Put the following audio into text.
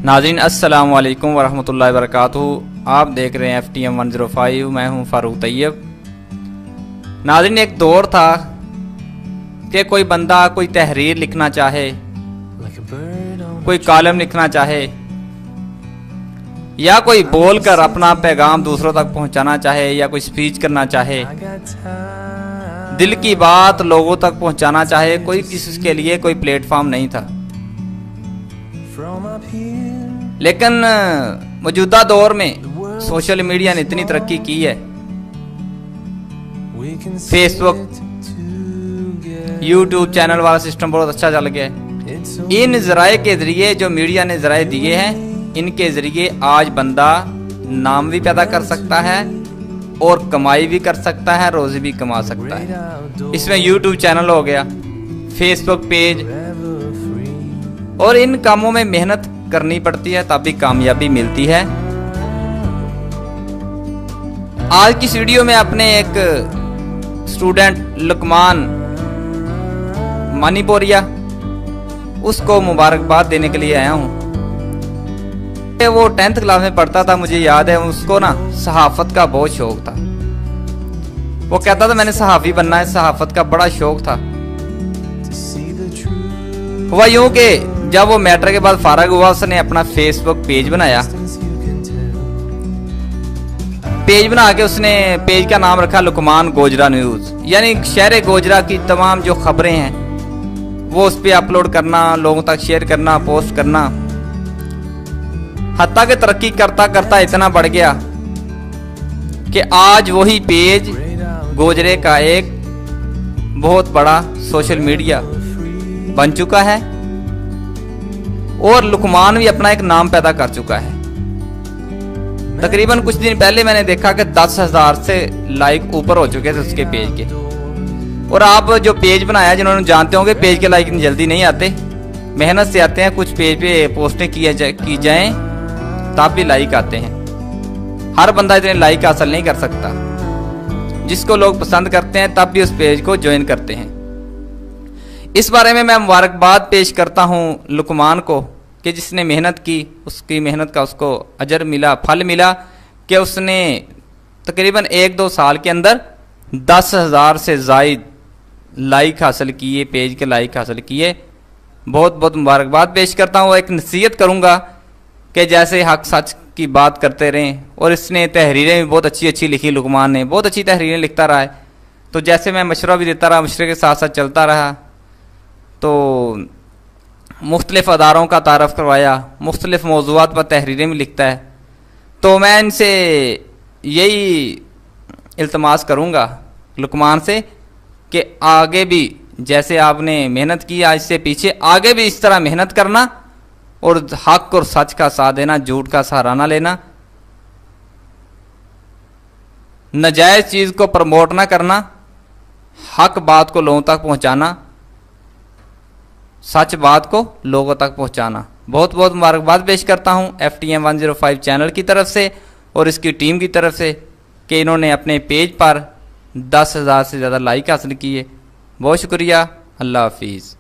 नाज़रीन अस्सलाम वालेकुम वरहमतुल्लाहि वबरकातुहू। आप देख रहे हैं FTM 105। मैं हूं फ़ारूक तैयब। नाज़रीन, एक दौर था कि कोई बंदा कोई तहरीर लिखना चाहे, कोई कॉलम लिखना चाहे या कोई बोलकर अपना पैगाम दूसरों तक पहुंचाना चाहे या कोई स्पीच करना चाहे, दिल की बात लोगों तक पहुंचाना चाहे, कोई किसी के लिए कोई प्लेटफॉर्म नहीं था। लेकिन मौजूदा दौर में सोशल मीडिया ने इतनी तरक्की की है, फेसबुक, यूट्यूब चैनल वाला सिस्टम बहुत अच्छा चल गया है। इन जराए के जरिए जो मीडिया ने जराए दिए हैं, इनके जरिए आज बंदा नाम भी पैदा कर सकता है और कमाई भी कर सकता है, रोजी भी कमा सकता है। इसमें यूट्यूब चैनल हो गया, फेसबुक पेज, और इन कामों में मेहनत करनी पड़ती है तभी कामयाबी मिलती है। आज की इस वीडियो में अपने एक स्टूडेंट लुकमान मणिपुरिया, उसको मुबारकबाद देने के लिए आया हूँ। वो 10th क्लास में पढ़ता था, मुझे याद है। उसको ना सहाफत का बहुत शौक था। वो कहता था मैंने सहाफी बनना है, सहाफत का बड़ा शौक था। हुआ यूं कि जब वो मैट्रिक के बाद फारग हुआ, उसने अपना फेसबुक पेज बनाया। पेज बना के उसने पेज का नाम रखा लुकमान गोजरा न्यूज, यानी शहर गोजरा की तमाम जो खबरें हैं वो उस पर अपलोड करना, लोगों तक शेयर करना, पोस्ट करना। हत्ता के तरक्की करता करता इतना बढ़ गया कि आज वही पेज गोजरे का एक बहुत बड़ा सोशल मीडिया बन चुका है और लुकमान भी अपना एक नाम पैदा कर चुका है। तकरीबन कुछ दिन पहले मैंने देखा कि 10,000 से लाइक ऊपर हो चुके थे उसके पेज के। और आप जो पेज बनाया, जिन्होंने जानते होंगे पेज के लाइक जल्दी नहीं आते, मेहनत से आते हैं। कुछ पेज पे पोस्टें की जाएं तब भी लाइक आते हैं। हर बंदा इतने लाइक हासिल नहीं कर सकता। जिसको लोग पसंद करते हैं तब भी उस पेज को ज्वाइन करते हैं। इस बारे में मैं मुबारकबाद पेश करता हूँ लुकमान को कि जिसने मेहनत की, उसकी मेहनत का उसको अजर मिला, फल मिला कि उसने तकरीबन 1-2 साल के अंदर 10,000 से ज़ायद लाइक हासिल किए, पेज के लाइक हासिल किए। बहुत बहुत मुबारकबाद पेश करता हूँ। एक नसीहत करूँगा कि जैसे हक सच की बात करते रहें। और इसने तहरीरें भी बहुत अच्छी अच्छी लिखी, लुकमान ने बहुत अच्छी तहरीरें लिखता रहा है। तो जैसे मैं मशवरा भी देता रहा, मशवरे के साथ साथ चलता रहा, तो मुख्तलिफ़ अदारों का तारफ़ करवाया, मुख्तलिफ़ मौज़ूआत पर तहरीरें भी लिखता है। तो मैं इनसे यही इल्तमास करूँगा लुकमान से कि आगे भी जैसे आपने मेहनत की आज से पीछे, आगे भी इस तरह मेहनत करना और हक और सच का साथ देना, झूठ का सहारा ना लेना, नाजायज़ चीज़ को प्रमोट ना करना, हक बात को लोगों तक पहुँचाना, सच बात को लोगों तक पहुंचाना। बहुत बहुत मुबारकबाद पेश करता हूं FTM 105 चैनल की तरफ से और इसकी टीम की तरफ से कि इन्होंने अपने पेज पर 10,000 से ज़्यादा लाइक हासिल किए। बहुत शुक्रिया। अल्लाह हाफिज़।